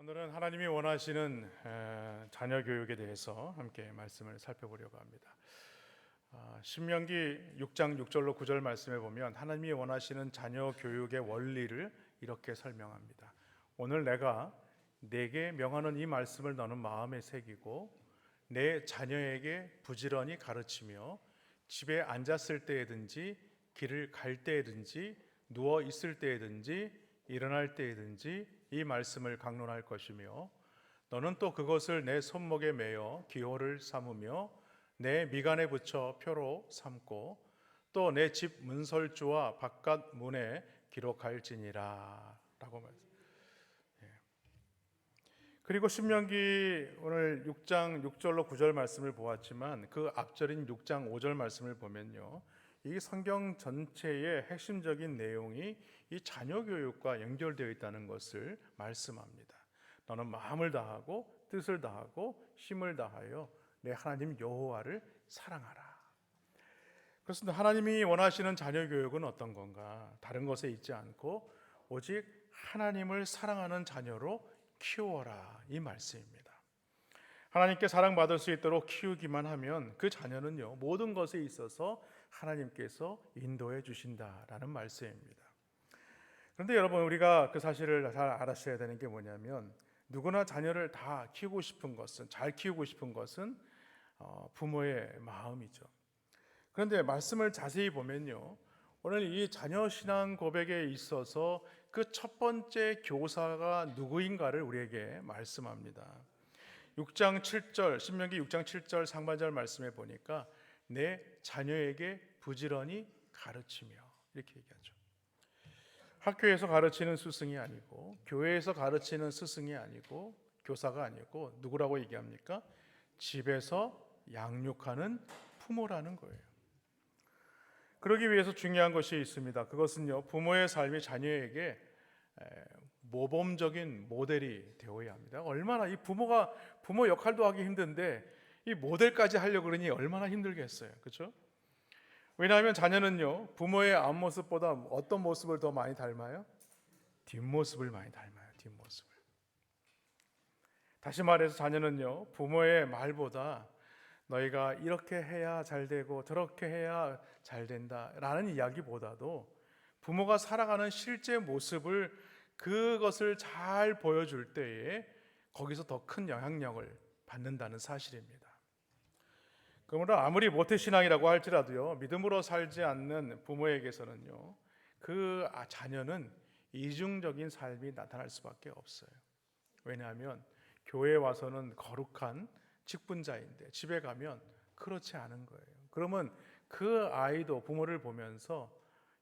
오늘은 하나님이 원하시는 자녀 교육에 대해서 함께 말씀을 살펴보려고 합니다. 신명기 6장 6절로 9절 말씀에 보면 하나님이 원하시는 자녀 교육의 원리를 이렇게 설명합니다. 오늘 내가 네게 명하는 이 말씀을 너는 마음에 새기고 내 자녀에게 부지런히 가르치며 집에 앉았을 때에든지 길을 갈 때에든지 누워 있을 때에든지 일어날 때에든지 이 말씀을 강론할 것이며 너는 또 그것을 내 손목에 매어 기호를 삼으며 내 미간에 붙여 표로 삼고 또 내 집 문설주와 바깥 문에 기록할지니라 라고 말씀. 그리고 신명기 오늘 6장 6절로 9절 말씀을 보았지만 그 앞절인 6장 5절 말씀을 보면요, 이 성경 전체의 핵심적인 내용이 이 자녀 교육과 연결되어 있다는 것을 말씀합니다. 너는 마음을 다하고 뜻을 다하고 힘을 다하여 내 하나님 여호와를 사랑하라. 그렇습니다. 하나님이 원하시는 자녀 교육은 어떤 건가? 다른 것에 있지 않고 오직 하나님을 사랑하는 자녀로 키워라, 이 말씀입니다. 하나님께 사랑받을 수 있도록 키우기만 하면 그 자녀는요, 모든 것에 있어서 하나님께서 인도해 주신다라는 말씀입니다. 그런데 여러분, 우리가 그 사실을 잘 알아셔야 되는 게 뭐냐면, 누구나 자녀를 다 키우고 싶은 것은, 잘 키우고 싶은 것은 부모의 마음이죠. 그런데 말씀을 자세히 보면요, 오늘 이 자녀 신앙 고백에 있어서 그 첫 번째 교사가 누구인가를 우리에게 말씀합니다. 6장 7절, 신명기 6장 7절 상반절 말씀에 보니까 내 자녀에게 부지런히 가르치며, 이렇게 얘기하죠. 학교에서 가르치는 스승이 아니고 교회에서 가르치는 스승이 아니고 교사가 아니고 누구라고 얘기합니까? 집에서 양육하는 부모라는 거예요. 그러기 위해서 중요한 것이 있습니다. 그것은요, 부모의 삶이 자녀에게 모범적인 모델이 되어야 합니다. 얼마나 이 부모 역할도 하기 힘든데 이 모델까지 하려고 그러니 얼마나 힘들겠어요. 그렇죠? 왜냐하면 자녀는요, 부모의 앞모습보다 어떤 모습을 더 많이 닮아요? 뒷모습을 많이 닮아요. 뒷모습을. 다시 말해서 자녀는요, 부모의 말보다 너희가 이렇게 해야 잘 되고 저렇게 해야 잘 된다 라는 이야기보다도 부모가 살아가는 실제 모습을, 그것을 잘 보여줄 때에 거기서 더 큰 영향력을 받는다는 사실입니다. 그러므로 아무리 모태신앙이라고 할지라도요, 믿음으로 살지 않는 부모에게서는요, 그 자녀는 이중적인 삶이 나타날 수밖에 없어요. 왜냐하면 교회에 와서는 거룩한 직분자인데 집에 가면 그렇지 않은 거예요. 그러면 그 아이도 부모를 보면서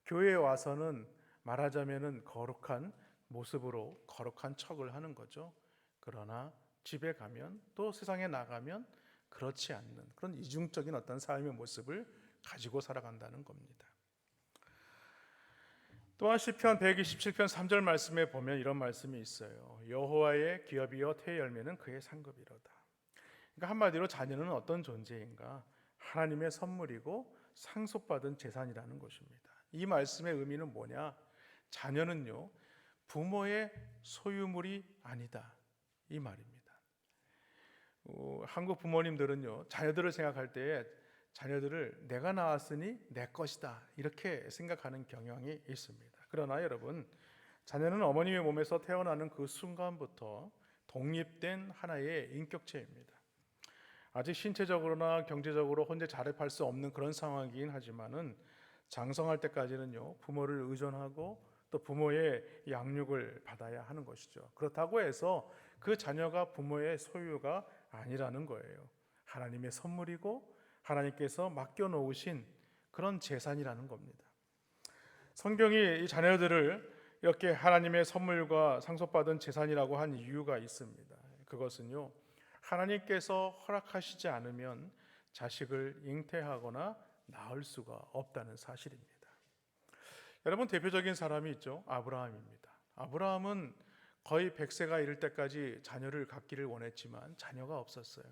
교회에 와서는 말하자면은 거룩한 모습으로 거룩한 척을 하는 거죠. 그러나 집에 가면, 또 세상에 나가면 그렇지 않는 그런 이중적인 어떤 삶의 모습을 가지고 살아간다는 겁니다. 또한 시편 127편 3절 말씀에 보면 이런 말씀이 있어요. 여호와의 기업이여 태의 열매는 그의 상급이로다. 그러니까 한마디로 자녀는 어떤 존재인가? 하나님의 선물이고 상속받은 재산이라는 것입니다. 이 말씀의 의미는 뭐냐? 자녀는요, 부모의 소유물이 아니다, 이 말입니다. 한국 부모님들은요, 자녀들을 생각할 때에 자녀들을 내가 낳았으니 내 것이다, 이렇게 생각하는 경향이 있습니다. 그러나 여러분, 자녀는 어머님의 몸에서 태어나는 그 순간부터 독립된 하나의 인격체입니다. 아직 신체적으로나 경제적으로 혼자 자립할 수 없는 그런 상황이긴 하지만은 장성할 때까지는요, 부모를 의존하고 또 부모의 양육을 받아야 하는 것이죠. 그렇다고 해서 그 자녀가 부모의 소유가 아니라는 거예요. 하나님의 선물이고 하나님께서 맡겨놓으신 그런 재산이라는 겁니다. 성경이 이 자녀들을 이렇게 하나님의 선물과 상속받은 재산이라고 한 이유가 있습니다. 그것은요, 하나님께서 허락하시지 않으면 자식을 잉태하거나 낳을 수가 없다는 사실입니다. 여러분, 대표적인 사람이 있죠. 아브라함입니다. 아브라함은 거의 100세가 이를 때까지 자녀를 갖기를 원했지만 자녀가 없었어요.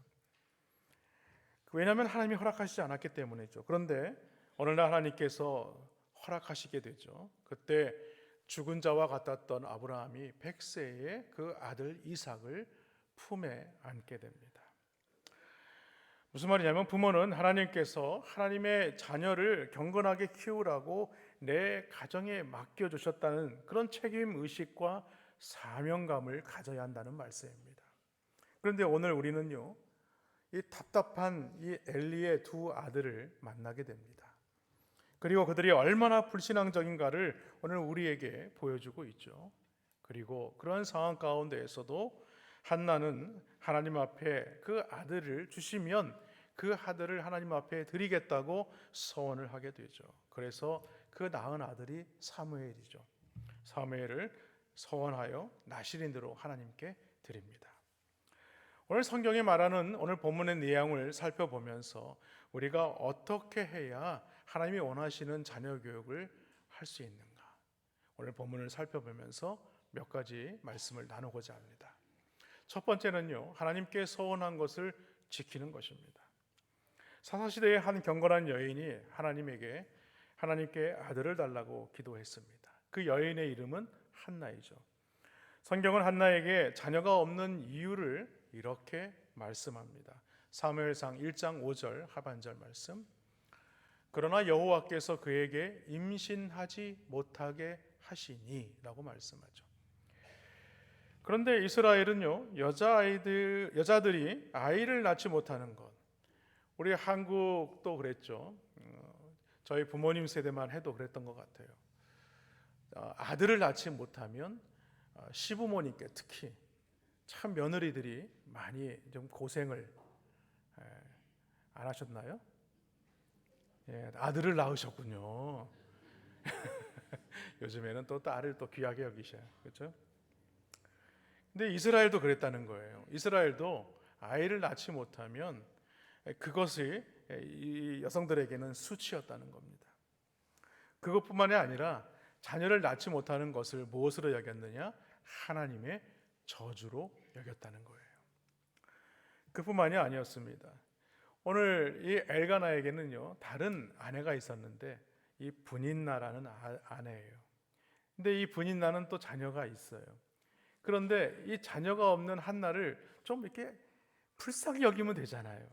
왜냐하면 하나님이 허락하시지 않았기 때문이죠. 그런데 어느 날 하나님께서 허락하시게 되죠. 그때 죽은 자와 같았던 아브라함이 100세에 그 아들 이삭을 품에 안게 됩니다. 무슨 말이냐면 부모는 하나님께서 하나님의 자녀를 경건하게 키우라고 내 가정에 맡겨주셨다는 그런 책임의식과 사명감을 가져야 한다는 말씀입니다. 그런데 오늘 우리는요, 이 답답한 이 엘리의 두 아들을 만나게 됩니다. 그리고 그들이 얼마나 불신앙적인가를 오늘 우리에게 보여주고 있죠. 그리고 그런 상황 가운데에서도 한나는 하나님 앞에 그 아들을 주시면 그 아들을 하나님 앞에 드리겠다고 서원을 하게 되죠. 그래서 그 낳은 아들이 사무엘이죠. 사무엘을 서원하여 나실인으로 하나님께 드립니다. 오늘 성경이 말하는 오늘 본문의 내용을 살펴보면서 우리가 어떻게 해야 하나님이 원하시는 자녀 교육을 할 수 있는가, 오늘 본문을 살펴보면서 몇 가지 말씀을 나누고자 합니다. 첫 번째는요, 하나님께 서원한 것을 지키는 것입니다. 사사시대의 한 경건한 여인이 하나님께 아들을 달라고 기도했습니다. 그 여인의 이름은 한나이죠. 성경은 한나에게 자녀가 없는 이유를 이렇게 말씀합니다. 사무엘상 1장 5절 하반절 말씀. 그러나 여호와께서 그에게 임신하지 못하게 하시니 라고 말씀하죠. 그런데 이스라엘은요, 여자들이 아이를 낳지 못하는 것, 우리 한국도 그랬죠. 저희 부모님 세대만 해도 그랬던 것 같아요. 아들을 낳지 못하면 시부모님께 특히 참 며느리들이 많이 좀 고생을 안 하셨나요? 예, 아들을 낳으셨군요. 요즘에는 또 딸을 또 귀하게 여기셔요, 그렇죠? 근데 이스라엘도 그랬다는 거예요. 이스라엘도 아이를 낳지 못하면 그것이 이 여성들에게는 수치였다는 겁니다. 그것뿐만이 아니라 자녀를 낳지 못하는 것을 무엇으로 여겼느냐? 하나님의 저주로 여겼다는 거예요. 그뿐만이 아니었습니다. 오늘 이 엘가나에게는요, 다른 아내가 있었는데 이 분인나라는 아내예요. 근데 이 분인나는 또 자녀가 있어요. 그런데 이 자녀가 없는 한나를 좀 이렇게 불쌍히 여기면 되잖아요.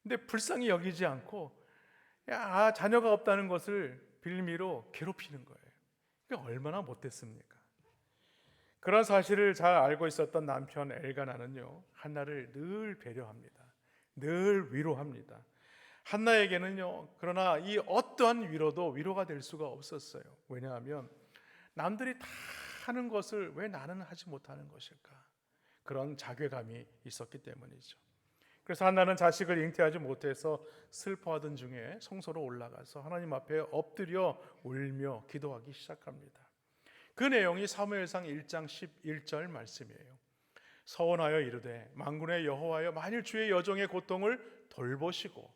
근데 불쌍히 여기지 않고 자녀가 없다는 것을 빌미로 괴롭히는 거예요. 그게 얼마나 못됐습니까? 그런 사실을 잘 알고 있었던 남편 엘가나는요, 한나를 늘 배려합니다. 늘 위로합니다. 한나에게는요, 그러나 이 어떠한 위로도 위로가 될 수가 없었어요. 왜냐하면 남들이 다 하는 것을 왜 나는 하지 못하는 것일까? 그런 자괴감이 있었기 때문이죠. 그래서 한나는 자식을 잉태하지 못해서 슬퍼하던 중에 성소로 올라가서 하나님 앞에 엎드려 울며 기도하기 시작합니다. 그 내용이 사무엘상 1장 11절 말씀이에요. 서원하여 이르되 만군의 여호와여, 만일 주의 여종의 고통을 돌보시고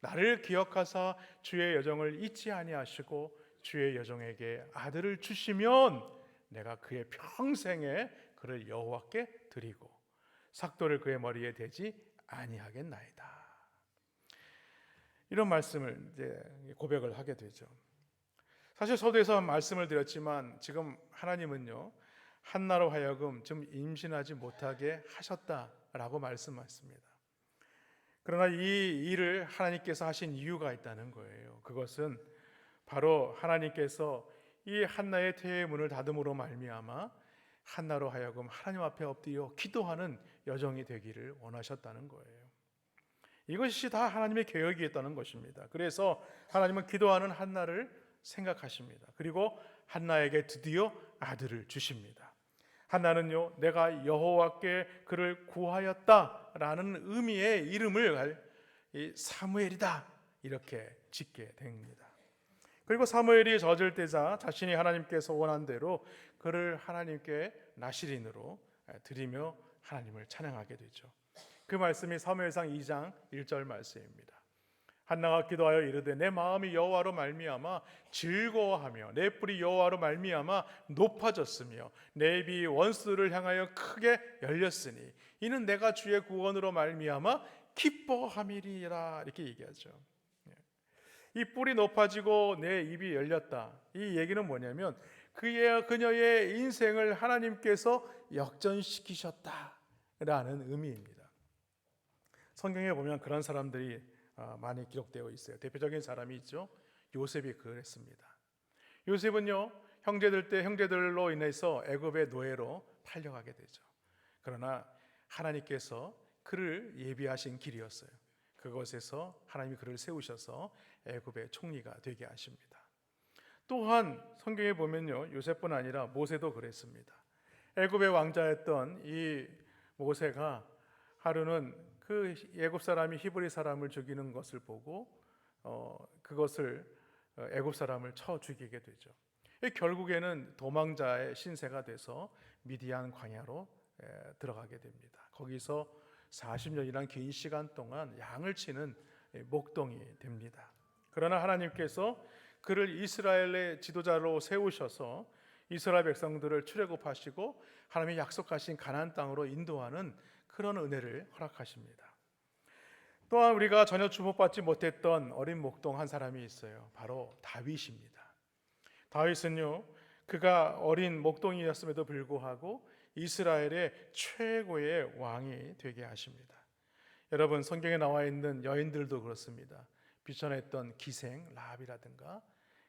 나를 기억하사 주의 여종을 잊지 아니하시고 주의 여종에게 아들을 주시면 내가 그의 평생에 그를 여호와께 드리고 삭도를 그의 머리에 대지 아니하겠나이다. 이런 말씀을 이제 고백을 하게 되죠. 사실 서두에서 말씀을 드렸지만 지금 하나님은요, 한나로 하여금 좀 임신하지 못하게 하셨다라고 말씀하십니다. 그러나 이 일을 하나님께서 하신 이유가 있다는 거예요. 그것은 바로 하나님께서 이 한나의 태의 문을 닫음으로 말미암아 한나로 하여금 하나님 앞에 엎드려 기도하는 여정이 되기를 원하셨다는 거예요. 이것이 다 하나님의 계획이었다는 것입니다. 그래서 하나님은 기도하는 한나를 생각하십니다. 그리고 한나에게 드디어 아들을 주십니다. 한나는요, 내가 여호와께 그를 구하였다라는 의미의 이름을 사무엘이다 이렇게 짓게 됩니다. 그리고 사무엘이 젖을 때자 자신이 하나님께서 원한 대로 그를 하나님께 나실인으로 드리며 하나님을 찬양하게 되죠. 그 말씀이 사무엘상 2장 1절 말씀입니다. 한나가 기도하여 이르되 내 마음이 여호와로 말미암아 즐거워하며 내 뿔이 여호와로 말미암아 높아졌으며 내 입이 원수를 향하여 크게 열렸으니 이는 내가 주의 구원으로 말미암아 기뻐함이리라. 이렇게 얘기하죠. 이 뿔이 높아지고 내 입이 열렸다. 이 얘기는 뭐냐면 그녀의 인생을 하나님께서 역전시키셨다라는 의미입니다. 성경에 보면 그런 사람들이 많이 기록되어 있어요. 대표적인 사람이 있죠. 요셉이 그랬습니다. 요셉은요, 형제들로 인해서 애굽의 노예로 팔려가게 되죠. 그러나 하나님께서 그를 예비하신 길이었어요. 그곳에서 하나님이 그를 세우셔서 애굽의 총리가 되게 하십니다. 또한 성경에 보면요, 요셉뿐 아니라 모세도 그랬습니다. 애굽의 왕자였던 이 모세가 하루는 그 애굽 사람이 히브리 사람을 죽이는 것을 보고 그것을 애굽 사람을 쳐 죽이게 되죠. 결국에는 도망자의 신세가 돼서 미디안 광야로 들어가게 됩니다. 거기서 40년이란 긴 시간 동안 양을 치는 목동이 됩니다. 그러나 하나님께서 그를 이스라엘의 지도자로 세우셔서 이스라엘 백성들을 출애굽하시고 하나님이 약속하신 가나안 땅으로 인도하는 그런 은혜를 허락하십니다. 또한 우리가 전혀 주목받지 못했던 어린 목동 한 사람이 있어요. 바로 다윗입니다. 다윗은요, 그가 어린 목동이었음에도 불구하고 이스라엘의 최고의 왕이 되게 하십니다. 여러분, 성경에 나와 있는 여인들도 그렇습니다. 비천했던 기생 라합이라든가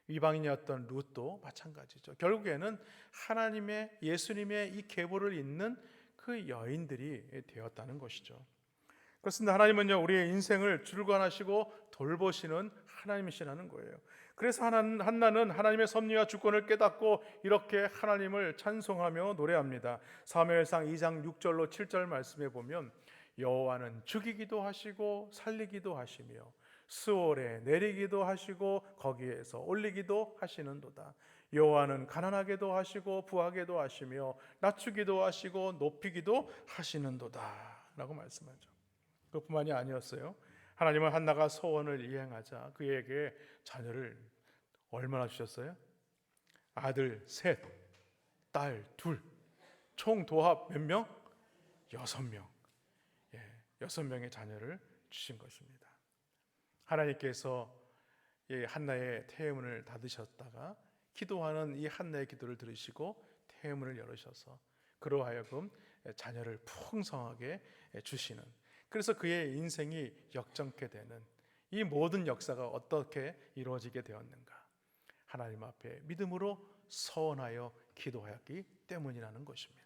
이방인이었던 룻도 마찬가지죠. 결국에는 하나님의 예수님의 이 계보를 잇는 그 여인들이 되었다는 것이죠. 그렇습니다. 하나님은요, 우리의 인생을 주관하시고 돌보시는 하나님이시라는 거예요. 그래서 한나는 하나님의 섭리와 주권을 깨닫고 이렇게 하나님을 찬송하며 노래합니다. 사무엘상 2장 6절로 7절 말씀에 보면 여호와는 죽이기도 하시고 살리기도 하시며 스올에 내리기도 하시고 거기에서 올리기도 하시는도다. 여호와는 가난하게도 하시고 부하게도 하시며 낮추기도 하시고 높이기도 하시는도다 라고 말씀하죠. 그뿐만이 아니었어요. 하나님은 한나가 소원을 이행하자 그에게 자녀를 얼마나 주셨어요? 아들 셋, 딸 둘, 총 도합 몇 명? 6명. 6명의 자녀를 주신 것입니다. 하나님께서 한나의 태문을 닫으셨다가 기도하는 이 한나의 기도를 들으시고 태문을 열으셔서 그로 하여금 자녀를 풍성하게 주시는, 그래서 그의 인생이 역전케 되는 이 모든 역사가 어떻게 이루어지게 되었는가? 하나님 앞에 믿음으로 서원하여 기도하였기 때문이라는 것입니다.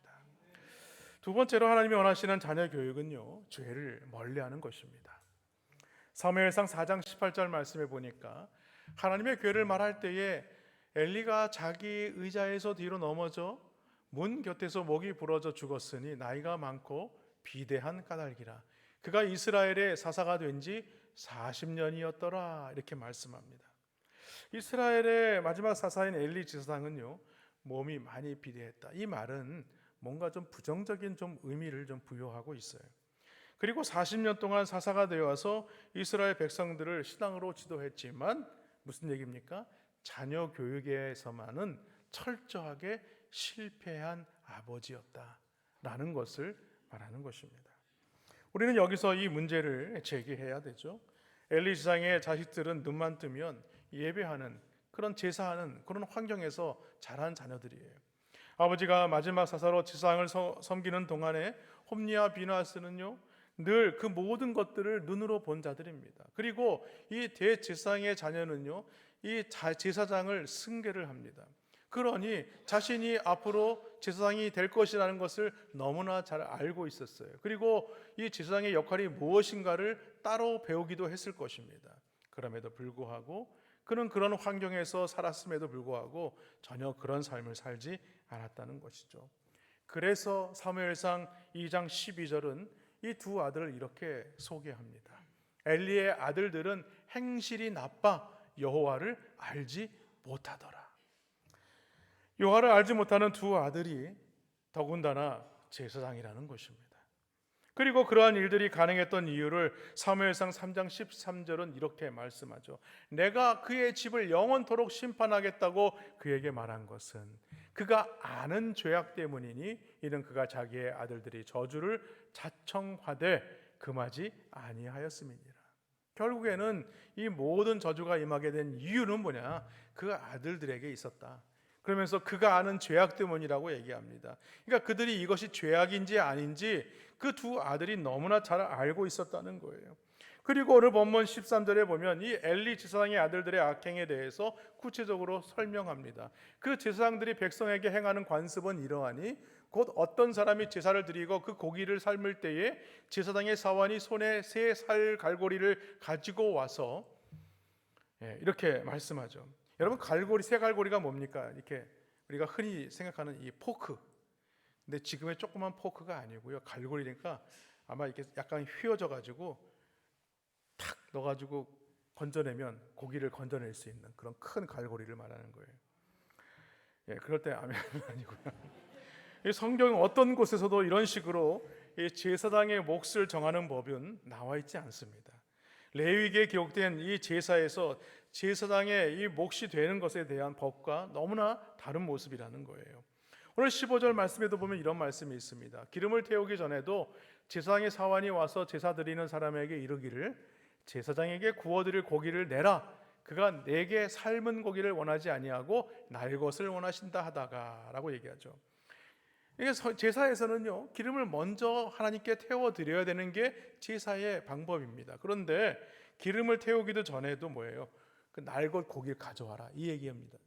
두 번째로 하나님이 원하시는 자녀 교육은요, 죄를 멀리하는 것입니다. 사무엘상 4장 18절 말씀에 보니까 하나님의 괴를 말할 때에 엘리가 자기 의자에서 뒤로 넘어져 문 곁에서 목이 부러져 죽었으니 나이가 많고 비대한 까닭이라. 그가 이스라엘의 사사가 된 지 40년이었더라 이렇게 말씀합니다. 이스라엘의 마지막 사사인 엘리 지사장은요, 몸이 많이 비대했다. 이 말은 뭔가 좀 부정적인 좀 의미를 좀 부여하고 있어요. 그리고 40년 동안 사사가 되어서 이스라엘 백성들을 신앙으로 지도했지만 무슨 얘기입니까? 자녀 교육에서만은 철저하게 실패한 아버지였다라는 것을 말하는 것입니다. 우리는 여기서 이 문제를 제기해야 되죠. 엘리 지사장의 자식들은 눈만 뜨면 예배하는, 그런 제사하는 그런 환경에서 자란 자녀들이에요. 아버지가 마지막 사사로 지사장을 섬기는 동안에 홈리와 비나스는요, 늘 그 모든 것들을 눈으로 본 자들입니다. 그리고 이 대제사장의 자녀는요, 이 제사장을 승계를 합니다. 그러니 자신이 앞으로 제사장이 될 것이라는 것을 너무나 잘 알고 있었어요. 그리고 이 제사장의 역할이 무엇인가를 따로 배우기도 했을 것입니다. 그럼에도 불구하고 그는 그런 환경에서 살았음에도 불구하고 전혀 그런 삶을 살지 않았다는 것이죠. 그래서 사무엘상 2장 12절은 이 두 아들을 이렇게 소개합니다. 엘리의 아들들은 행실이 나빠 여호와를 알지 못하더라. 여호와를 알지 못하는 두 아들이 더군다나 제사장이라는 것입니다. 그리고 그러한 일들이 가능했던 이유를 사무엘상 3장 13절은 이렇게 말씀하죠. 내가 그의 집을 영원토록 심판하겠다고 그에게 말한 것은 그가 아는 죄악 때문이니 이는 그가 자기의 아들들이 저주를 자청하되 금하지 아니하였음이니라. 결국에는 이 모든 저주가 임하게 된 이유는 뭐냐? 그 아들들에게 있었다. 그러면서 그가 아는 죄악 때문이라고 얘기합니다. 그러니까 그들이 이것이 죄악인지 아닌지 그 두 아들이 너무나 잘 알고 있었다는 거예요. 그리고 오늘 본문 13절에 보면 이 엘리 제사장의 아들들의 악행에 대해서 구체적으로 설명합니다. 그 제사장들이 백성에게 행하는 관습은 이러하니 곧 어떤 사람이 제사를 드리고 그 고기를 삶을 때에 제사장의 사원이 손에 새 살 갈고리를 가지고 와서 이렇게 말씀하죠. 여러분, 갈고리, 새 갈고리가 뭡니까? 이렇게 우리가 흔히 생각하는 이 포크. 근데 지금의 조그만 포크가 아니고요. 갈고리니까 아마 이렇게 약간 휘어져 가지고 탁 넣어 가지고 건져내면 고기를 건져낼 수 있는 그런 큰 갈고리를 말하는 거예요. 그럴 때 아멘은 아니고요. 이 성경 어떤 곳에서도 이런 식으로 이 제사장의 몫을 정하는 법은 나와 있지 않습니다. 레위기에 기록된 이 제사에서 제사장의 이 몫이 되는 것에 대한 법과 너무나 다른 모습이라는 거예요. 오늘 15절 말씀에도 보면 이런 말씀이 있습니다. 기름을 태우기 전에도 제사장의 사원이 와서 제사 드리는 사람에게 이르기를 제사장에게 구워드릴 고기를 내라. 그가 내게 삶은 고기를 원하지 아니하고 날 것을 원하신다 하다가 라고 얘기하죠. 이게 제사에서는요, 기름을 먼저 하나님께 태워 드려야 되는 게 제사의 방법입니다. 그런데 기름을 태우기도 전에도 뭐예요? 그 날 것 고기를 가져와라, 이 얘기입니다.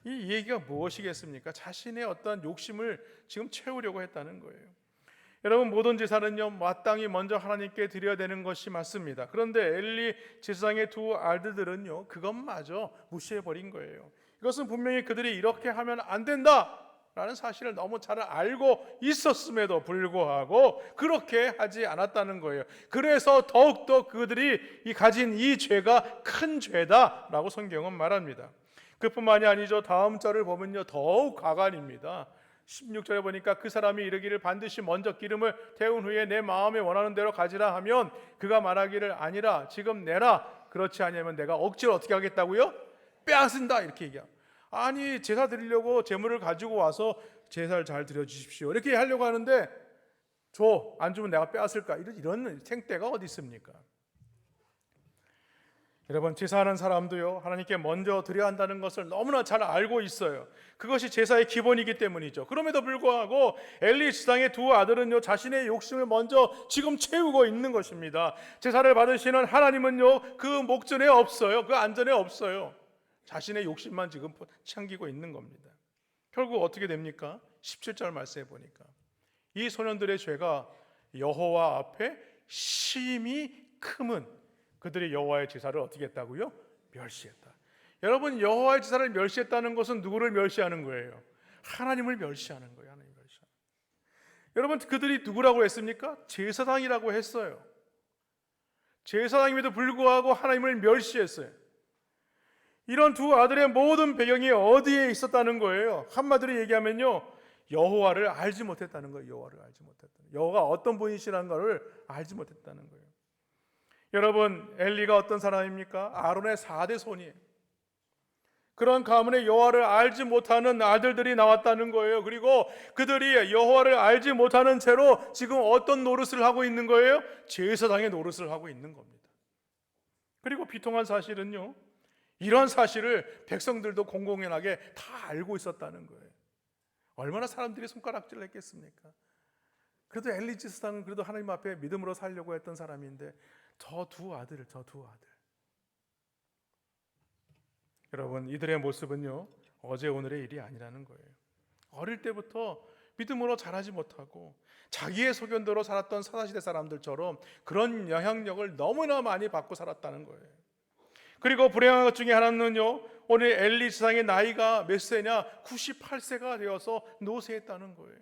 이 얘기가 무엇이겠습니까? 자신의 어떤 욕심을 지금 채우려고 했다는 거예요. 여러분, 모든 제사는요, 마땅히 먼저 하나님께 드려야 되는 것이 맞습니다. 그런데 엘리 제사장의 두 아들들은요, 그것마저 무시해버린 거예요. 이것은 분명히 그들이 이렇게 하면 안 된다 라는 사실을 너무 잘 알고 있었음에도 불구하고 그렇게 하지 않았다는 거예요. 그래서 더욱더 그들이 가진 이 죄가 큰 죄다라고 성경은 말합니다. 그뿐만이 아니죠. 다음 절을 보면요, 더욱 가관입니다. 16절에 보니까 그 사람이 이르기를 반드시 먼저 기름을 태운 후에 내 마음에 원하는 대로 가지라 하면 그가 말하기를 아니라 지금 내라. 그렇지 않으면 내가 억지로 어떻게 하겠다고요? 빼앗는다, 이렇게 얘기합니다. 아니, 제사 드리려고 제물을 가지고 와서 제사를 잘 드려주십시오 이렇게 하려고 하는데 안 주면 내가 빼앗을까? 이런 생떼가 어디 있습니까? 여러분, 제사하는 사람도요, 하나님께 먼저 드려야 한다는 것을 너무나 잘 알고 있어요. 그것이 제사의 기본이기 때문이죠. 그럼에도 불구하고 엘리 제사장의 두 아들은요, 자신의 욕심을 먼저 지금 채우고 있는 것입니다. 제사를 받으시는 하나님은요, 그 목전에 없어요. 그 안전에 없어요. 자신의 욕심만 지금 챙기고 있는 겁니다. 결국 어떻게 됩니까? 17절 말씀해 보니까 이 소년들의 죄가 여호와 앞에 심히 크면 그들이 여호와의 제사를 어떻게 했다고요? 멸시했다. 여러분, 여호와의 제사를 멸시했다는 것은 누구를 멸시하는 거예요? 하나님을 멸시하는 거예요. 하나님 멸시하는. 여러분, 그들이 누구라고 했습니까? 제사장이라고 했어요. 제사장임에도 불구하고 하나님을 멸시했어요. 이런 두 아들의 모든 배경이 어디에 있었다는 거예요? 한마디로 얘기하면요, 여호와를 알지 못했다는 거예요. 여호와를 알지 못했다는, 여호와가 어떤 분이시라는 것을 알지 못했다는 거예요. 여러분, 엘리가 어떤 사람입니까? 아론의 4대 손이에요. 그런 가문에 여호와를 알지 못하는 아들들이 나왔다는 거예요. 그리고 그들이 여호와를 알지 못하는 채로 지금 어떤 노릇을 하고 있는 거예요? 제사장의 노릇을 하고 있는 겁니다. 그리고 비통한 사실은요, 이런 사실을 백성들도 공공연하게 다 알고 있었다는 거예요. 얼마나 사람들이 손가락질을 했겠습니까? 그래도 엘리 제사장은 그래도 하나님 앞에 믿음으로 살려고 했던 사람인데 저 두 아들. 여러분, 이들의 모습은요, 어제 오늘의 일이 아니라는 거예요. 어릴 때부터 믿음으로 자라지 못하고 자기의 소견대로 살았던 사사시대 사람들처럼 그런 영향력을 너무나 많이 받고 살았다는 거예요. 그리고 불행한 것 중에 하나는요, 오늘 엘리 제사장의 나이가 몇 세냐? 98세가 되어서 노쇠했다는 거예요.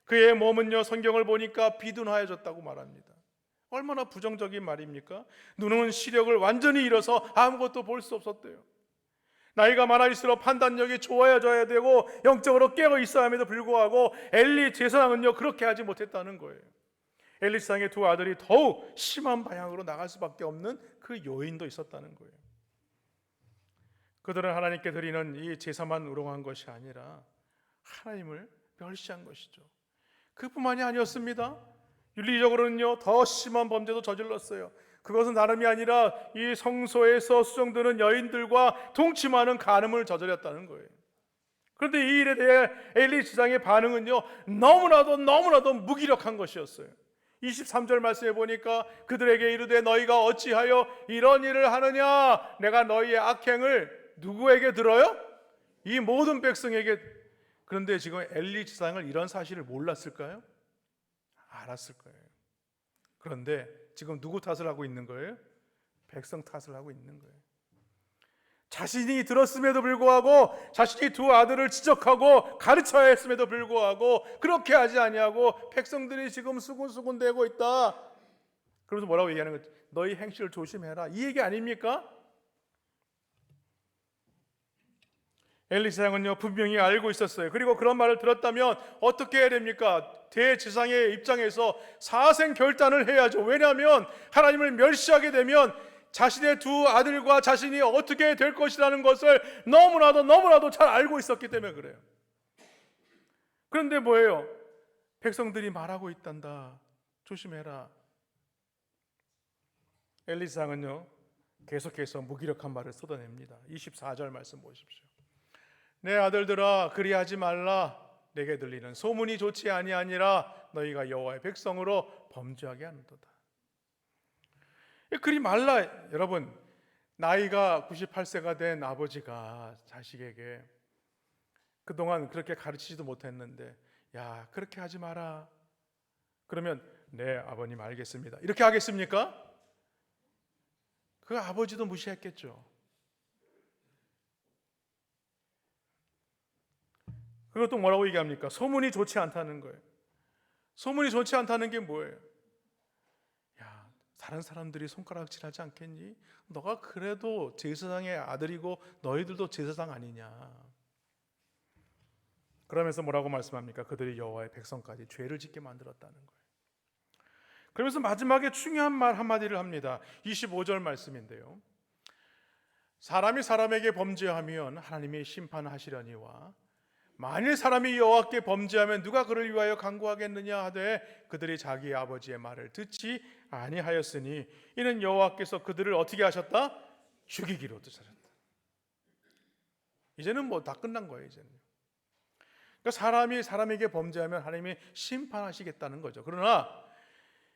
그의 몸은요, 성경을 보니까 비둔하여졌다고 말합니다. 얼마나 부정적인 말입니까? 눈은 시력을 완전히 잃어서 아무것도 볼 수 없었대요. 나이가 많아질수록 판단력이 좋아져야 되고 영적으로 깨어 있어야 함에도 불구하고 엘리 제사장은요, 그렇게 하지 못했다는 거예요. 엘리 제사장의 두 아들이 더욱 심한 방향으로 나갈 수밖에 없는 그 요인도 있었다는 거예요. 그들은 하나님께 드리는 이 제사만 우롱한 것이 아니라 하나님을 멸시한 것이죠. 그뿐만이 아니었습니다. 윤리적으로는요, 더 심한 범죄도 저질렀어요. 그것은 다름이 아니라 이 성소에서 수정되는 여인들과 동침하는 간음을 저질렀다는 거예요. 그런데 이 일에 대해 엘리 지상의 반응은요, 너무나도 무기력한 것이었어요. 23절 말씀에 보니까 그들에게 이르되 너희가 어찌하여 이런 일을 하느냐? 내가 너희의 악행을 누구에게 들어요? 이 모든 백성에게. 그런데 지금 엘리 지상을 이런 사실을 몰랐을까요? 알았을 거예요. 그런데 지금 누구 탓을 하고 있는 거예요? 백성 탓을 하고 있는 거예요. 자신이 들었음에도 불구하고, 자신이 두 아들을 지적하고 가르쳐야 했음에도 불구하고 그렇게 하지 아니하고 백성들이 지금 수군수군대고 있다. 그러면서 뭐라고 얘기하는 거지? 너희 행실을 조심해라, 이 얘기 아닙니까? 엘리사장은요 분명히 알고 있었어요. 그리고 그런 말을 들었다면 어떻게 해야 됩니까? 대지상의 입장에서 사생결단을 해야죠. 왜냐하면 하나님을 멸시하게 되면 자신의 두 아들과 자신이 어떻게 될 것이라는 것을 너무나도 잘 알고 있었기 때문에 그래요. 그런데 뭐예요? 백성들이 말하고 있단다, 조심해라. 엘리사장은요 계속해서 무기력한 말을 쏟아냅니다. 24절 말씀 보십시오. 내 아들들아, 그리하지 말라. 내게 들리는 소문이 좋지 아니하니라. 너희가 여호와의 백성으로 범죄하게 하는도다. 그리 말라. 여러분, 나이가 98세가 된 아버지가 자식에게 그동안 그렇게 가르치지도 못했는데, 야, 그렇게 하지 마라, 그러면 네 아버님 알겠습니다, 이렇게 하겠습니까? 그 아버지도 무시했겠죠. 그리고 또 뭐라고 얘기합니까? 소문이 좋지 않다는 거예요. 소문이 좋지 않다는 게 뭐예요? 야, 다른 사람들이 손가락질하지 않겠니? 너가 그래도 제사장의 아들이고 너희들도 제사장 아니냐. 그러면서 뭐라고 말씀합니까? 그들이 여호와의 백성까지 죄를 짓게 만들었다는 거예요. 그러면서 마지막에 중요한 말 한마디를 합니다. 25절 말씀인데요, 사람이 사람에게 범죄하면 하나님이 심판하시려니와 만일 사람이 여호와께 범죄하면 누가 그를 위하여 간구하겠느냐 하되 그들이 자기 아버지의 말을 듣지 아니하였으니 이는 여호와께서 그들을 어떻게 하셨다? 죽이기로 뜻하셨다. 이제는 뭐 다 끝난 거예요. 이제는. 그러니까 사람이 사람에게 범죄하면 하나님이 심판하시겠다는 거죠. 그러나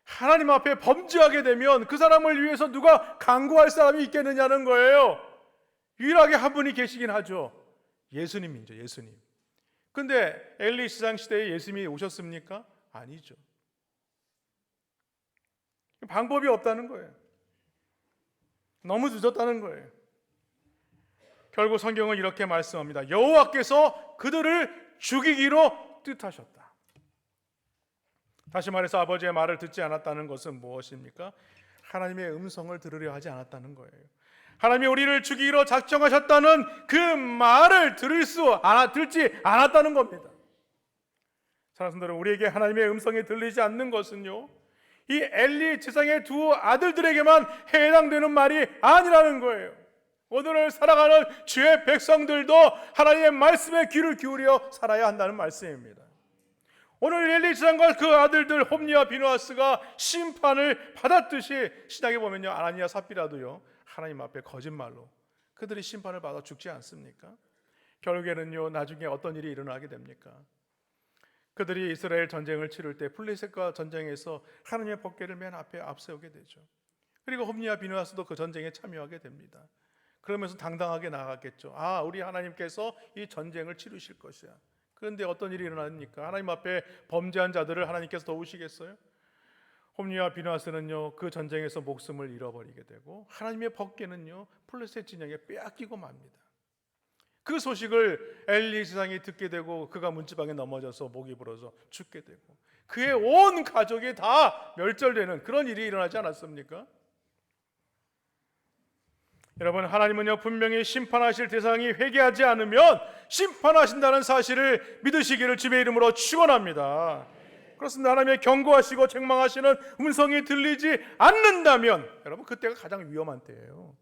하나님 앞에 범죄하게 되면 그 사람을 위해서 누가 간구할 사람이 있겠느냐는 거예요. 유일하게 한 분이 계시긴 하죠. 예수님이죠. 예수님. 근데 엘리 시장 시대에 예수님이 오셨습니까? 아니죠. 방법이 없다는 거예요. 너무 늦었다는 거예요. 결국 성경은 이렇게 말씀합니다. 여호와께서 그들을 죽이기로 뜻하셨다. 다시 말해서 아버지의 말을 듣지 않았다는 것은 무엇입니까? 하나님의 음성을 들으려 하지 않았다는 거예요. 하나님이 우리를 죽이기로 작정하셨다는 그 말을 듣지 않았다는 겁니다. 사랑하는 여러분, 우리에게 하나님의 음성이 들리지 않는 것은요, 이 엘리 지상의 두 아들들에게만 해당되는 말이 아니라는 거예요. 오늘을 살아가는 주의 백성들도 하나님의 말씀에 귀를 기울여 살아야 한다는 말씀입니다. 오늘 엘리 지상과 그 아들들 홈리와 비누아스가 심판을 받았듯이 신약에 보면요, 아나니아 삽비라도요 하나님 앞에 거짓말로 그들이 심판을 받아 죽지 않습니까? 결국에는요, 나중에 어떤 일이 일어나게 됩니까? 그들이 이스라엘 전쟁을 치를 때 블레셋과 전쟁에서 하나님의 법궤를 맨 앞에 앞세우게 되죠. 그리고 홈리와 비누아스도 그 전쟁에 참여하게 됩니다. 그러면서 당당하게 나아갔겠죠. 아, 우리 하나님께서 이 전쟁을 치르실 것이야. 그런데 어떤 일이 일어납니까? 하나님 앞에 범죄한 자들을 하나님께서 도우시겠어요? 홈리와 비누아스는요 그 전쟁에서 목숨을 잃어버리게 되고 하나님의 법궤는요 블레셋 진영에 빼앗기고 맙니다. 그 소식을 엘리 지상이 듣게 되고 그가 문지방에 넘어져서 목이 부러져 죽게 되고 그의 온 가족이 다 멸절되는 그런 일이 일어나지 않았습니까? 여러분, 하나님은요 분명히 심판하실 대상이 회개하지 않으면 심판하신다는 사실을 믿으시기를 주의 이름으로 축원합니다. 그렇습니다. 하나님의 경고하시고 책망하시는 음성이 들리지 않는다면 여러분, 그때가 가장 위험한 때예요.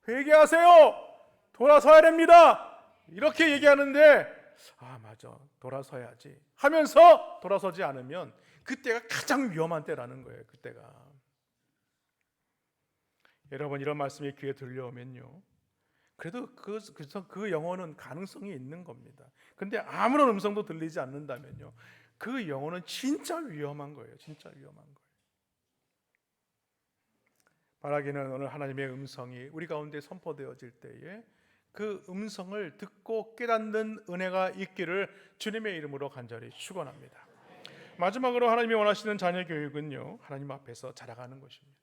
회개하세요, 돌아서야 됩니다, 이렇게 얘기하는데 아 맞아, 돌아서야지 하면서 돌아서지 않으면 그때가 가장 위험한 때라는 거예요. 그때가. 여러분, 이런 말씀이 귀에 들려오면요 그래도 그래서 그 영혼은 가능성이 있는 겁니다. 근데 아무런 음성도 들리지 않는다면요, 그 영혼은 진짜 위험한 거예요. 진짜 위험한 거예요. 바라기는 오늘 하나님의 음성이 우리 가운데 선포되어질 때에 그 음성을 듣고 깨닫는 은혜가 있기를 주님의 이름으로 간절히 축원합니다. 마지막으로 하나님이 원하시는 자녀 교육은요, 하나님 앞에서 자라가는 것입니다.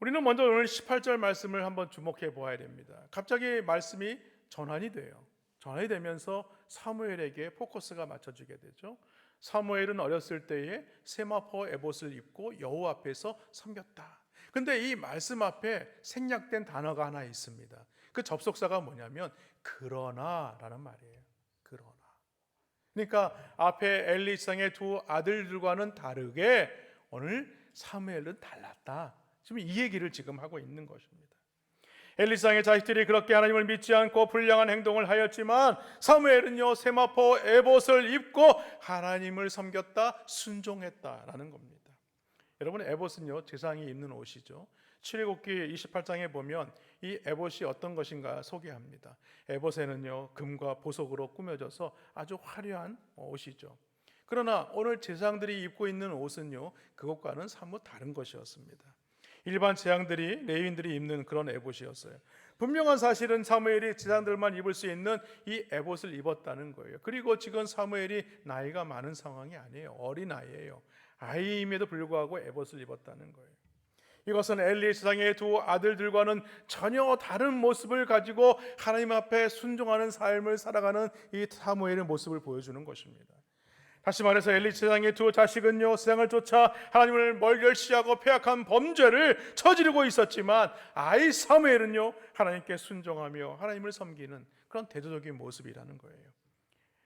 우리는 먼저 오늘 18절 말씀을 한번 주목해 보아야 됩니다. 갑자기 말씀이 전환이 돼요. 전환이 되면서 사무엘에게 포커스가 맞춰지게 되죠. 사무엘은 어렸을 때에 세마포 에봇을 입고 여호와 앞에서 섬겼다. 근데 이 말씀 앞에 생략된 단어가 하나 있습니다. 그 접속사가 뭐냐면 그러나라는 말이에요. 그러나. 그러니까 앞에 엘리 지상의 두 아들들과는 다르게 오늘 사무엘은 달랐다. 지금 이 얘기를 지금 하고 있는 것입니다. 엘리상의 자식들이 그렇게 하나님을 믿지 않고 불량한 행동을 하였지만 사무엘은요, 세마포 에봇을 입고 하나님을 섬겼다, 순종했다라는 겁니다. 여러분, 에봇은요, 제사장이 입는 옷이죠. 출애굽기 28장에 보면 이 에봇이 어떤 것인가 소개합니다. 에봇에는요, 금과 보석으로 꾸며져서 아주 화려한 옷이죠. 그러나 오늘 제사장들이 입고 있는 옷은요, 그것과는 사뭇 다른 것이었습니다. 일반 제사장들이, 레위인들이 입는 그런 에봇이었어요. 분명한 사실은 사무엘이 제사장들만 입을 수 있는 이 에봇을 입었다는 거예요. 그리고 지금 사무엘이 나이가 많은 상황이 아니에요. 어린 아이예요. 아이임에도 불구하고 에봇을 입었다는 거예요. 이것은 엘리 제사장의 두 아들들과는 전혀 다른 모습을 가지고 하나님 앞에 순종하는 삶을 살아가는 이 사무엘의 모습을 보여주는 것입니다. 다시 말해서 엘리 제사장의 두 자식은요, 세상을 쫓아 하나님을 멸시하고 패악한 범죄를 저지르고 있었지만 아이 사무엘은요, 하나님께 순종하며 하나님을 섬기는 그런 대조적인 모습이라는 거예요.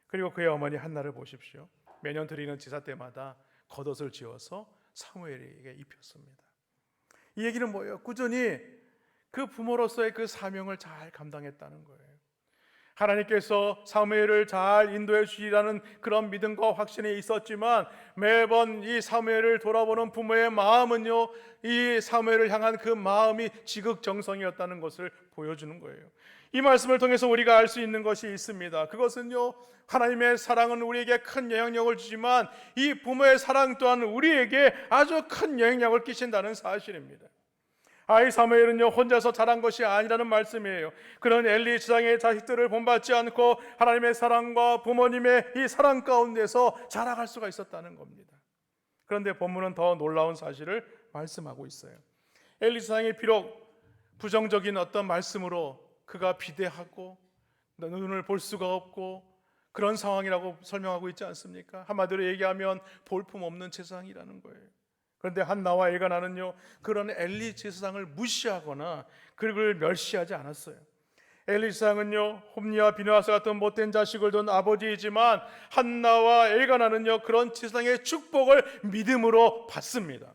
그리고 그의 어머니 한나를 보십시오. 매년 드리는 제사 때마다 겉옷을 지어서 사무엘에게 입혔습니다. 이 얘기는 뭐예요? 꾸준히 그 부모로서의 그 사명을 잘 감당했다는 거예요. 하나님께서 사무엘을 잘 인도해 주시라는 그런 믿음과 확신이 있었지만 매번 이 사무엘을 돌아보는 부모의 마음은요, 이 사무엘을 향한 그 마음이 지극정성이었다는 것을 보여주는 거예요. 이 말씀을 통해서 우리가 알 수 있는 것이 있습니다. 그것은요, 하나님의 사랑은 우리에게 큰 영향력을 주지만 이 부모의 사랑 또한 우리에게 아주 큰 영향력을 끼친다는 사실입니다. 아이 사무엘은요, 혼자서 자란 것이 아니라는 말씀이에요. 그런 엘리 제사장의 자식들을 본받지 않고 하나님의 사랑과 부모님의 이 사랑 가운데서 자라갈 수가 있었다는 겁니다. 그런데 본문은 더 놀라운 사실을 말씀하고 있어요. 엘리 제사장이 비록 부정적인 어떤 말씀으로 그가 비대하고 눈을 볼 수가 없고 그런 상황이라고 설명하고 있지 않습니까? 한마디로 얘기하면 볼품없는 제사장이라는 거예요. 그런데 한나와 엘가나는요, 그런 엘리 제사장을 무시하거나 그를 멸시하지 않았어요. 엘리 제사장은요, 홈니와 비느하스 같은 못된 자식을 둔 아버지이지만 한나와 엘가나는요, 그런 제사장의 축복을 믿음으로 받습니다.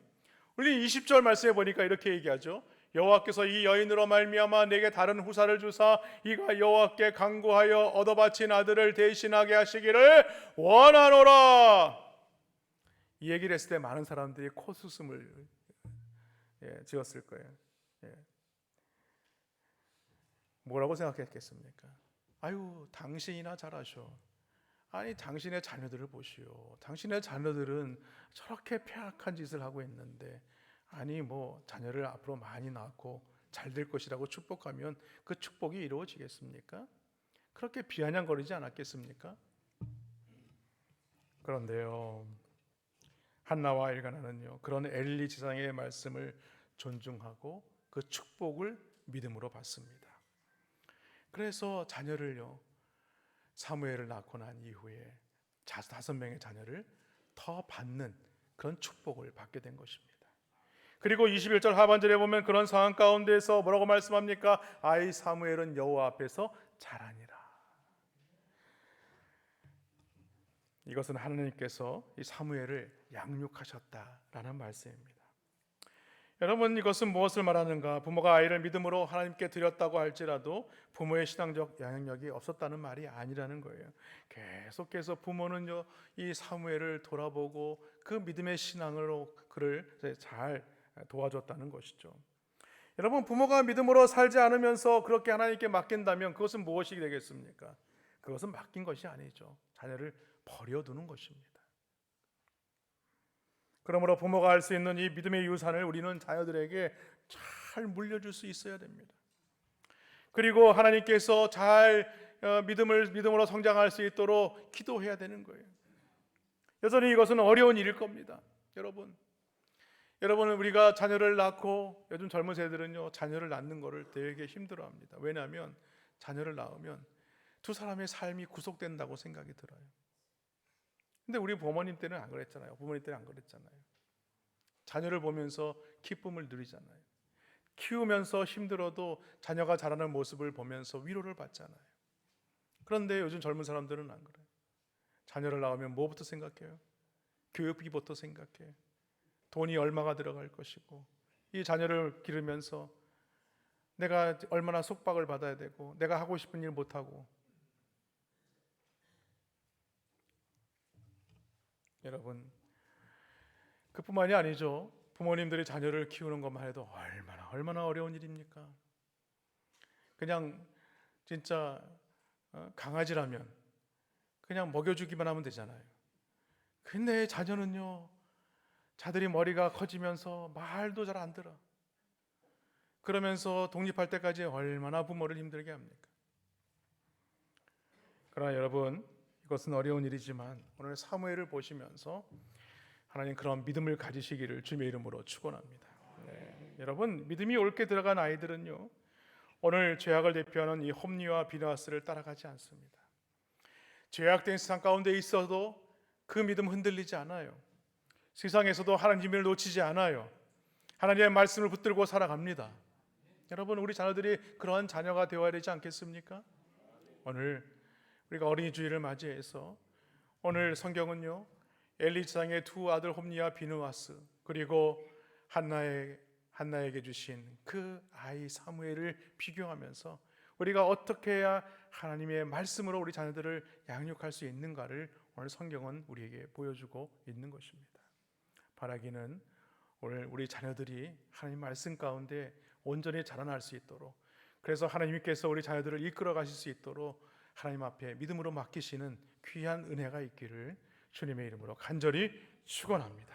우리 20절 말씀에 보니까 이렇게 얘기하죠. 여호와께서 이 여인으로 말미암아 내게 다른 후사를 주사 이가 여호와께 간구하여 얻어 바친 아들을 대신하게 하시기를 원하노라. 이 얘기를 했을 때 많은 사람들이 코웃음을 지었을 거예요. 뭐라고 생각했겠습니까? 아유, 당신이나 잘하셔. 아니, 당신의 자녀들을 보시오. 당신의 자녀들은 저렇게 폐악한 짓을 하고 있는데, 아니 뭐 자녀를 앞으로 많이 낳고 잘 될 것이라고 축복하면 그 축복이 이루어지겠습니까? 그렇게 비아냥거리지 않았겠습니까? 그런데요, 한나와 엘가나는요, 그런 엘리 제사장의 말씀을 존중하고 그 축복을 믿음으로 받습니다. 그래서 자녀를요, 사무엘을 낳고 난 이후에 5명의 자녀를 더 받는 그런 축복을 받게 된 것입니다. 그리고 21절 하반절에 보면 그런 상황 가운데서 뭐라고 말씀합니까? 아이 사무엘은 여호와 앞에서 자라니라. 이것은 하나님께서 이 사무엘을 양육하셨다라는 말씀입니다. 여러분, 이것은 무엇을 말하는가? 부모가 아이를 믿음으로 하나님께 드렸다고 할지라도 부모의 신앙적 영향력이 없었다는 말이 아니라는 거예요. 계속해서 부모는요, 이 사무엘을 돌아보고 그 믿음의 신앙으로 그를 잘 도와줬다는 것이죠. 여러분, 부모가 믿음으로 살지 않으면서 그렇게 하나님께 맡긴다면 그것은 무엇이 되겠습니까? 그것은 맡긴 것이 아니죠. 자녀를 버려두는 것입니다. 그러므로 부모가 할 수 있는 이 믿음의 유산을 우리는 자녀들에게 잘 물려줄 수 있어야 됩니다. 그리고 하나님께서 잘 믿음으로 성장할 수 있도록 기도해야 되는 거예요. 여전히 이것은 어려운 일일 겁니다. 여러분은 우리가 자녀를 낳고, 요즘 젊은 세대들은요 자녀를 낳는 것을 되게 힘들어합니다. 왜냐하면 자녀를 낳으면 두 사람의 삶이 구속된다고 생각이 들어요. 근데 우리 부모님 때는 안 그랬잖아요. 부모님 때는 안 그랬잖아요. 자녀를 보면서 기쁨을 누리잖아요. 키우면서 힘들어도 자녀가 자라는 모습을 보면서 위로를 받잖아요. 그런데 요즘 젊은 사람들은 안 그래요. 자녀를 낳으면 뭐부터 생각해요? 교육비부터 생각해요. 돈이 얼마가 들어갈 것이고, 이 자녀를 기르면서 내가 얼마나 속박을 받아야 되고, 내가 하고 싶은 일 못하고. 여러분, 그뿐만이 아니죠. 부모님들이 자녀를 키우는 것만 해도 얼마나 어려운 일입니까? 그냥 진짜 강아지라면 그냥 먹여주기만 하면 되잖아요. 근데 자녀는요, 자들이 머리가 커지면서 말도 잘 안 들어. 그러면서 독립할 때까지 얼마나 부모를 힘들게 합니까? 그러나 여러분, 이것은 어려운 일이지만 오늘 사무엘을 보시면서 하나님 그런 믿음을 가지시기를 주님의 이름으로 축원합니다. 여러분, 믿음이 옳게 들어간 아이들은요, 오늘 죄악을 대표하는 이 홈리와 비느하스를 따라가지 않습니다. 죄악된 세상 가운데 있어도 그 믿음 흔들리지 않아요. 세상에서도 하나님을 놓치지 않아요. 하나님의 말씀을 붙들고 살아갑니다. 여러분, 우리 자녀들이 그러한 자녀가 되어야 되지 않겠습니까? 오늘 우리가 어린이 주일을 맞이해서 오늘 성경은요, 엘리 제사장의 두 아들 홈리와 비느하스, 그리고 한나에게 주신 그 아이 사무엘을 비교하면서 우리가 어떻게 해야 하나님의 말씀으로 우리 자녀들을 양육할 수 있는가를 오늘 성경은 우리에게 보여주고 있는 것입니다. 바라기는 오늘 우리 자녀들이 하나님 말씀 가운데 온전히 자라날 수 있도록, 그래서 하나님께서 우리 자녀들을 이끌어 가실 수 있도록 하나님 앞에 믿음으로 맡기시는 귀한 은혜가 있기를 주님의 이름으로 간절히 축원합니다.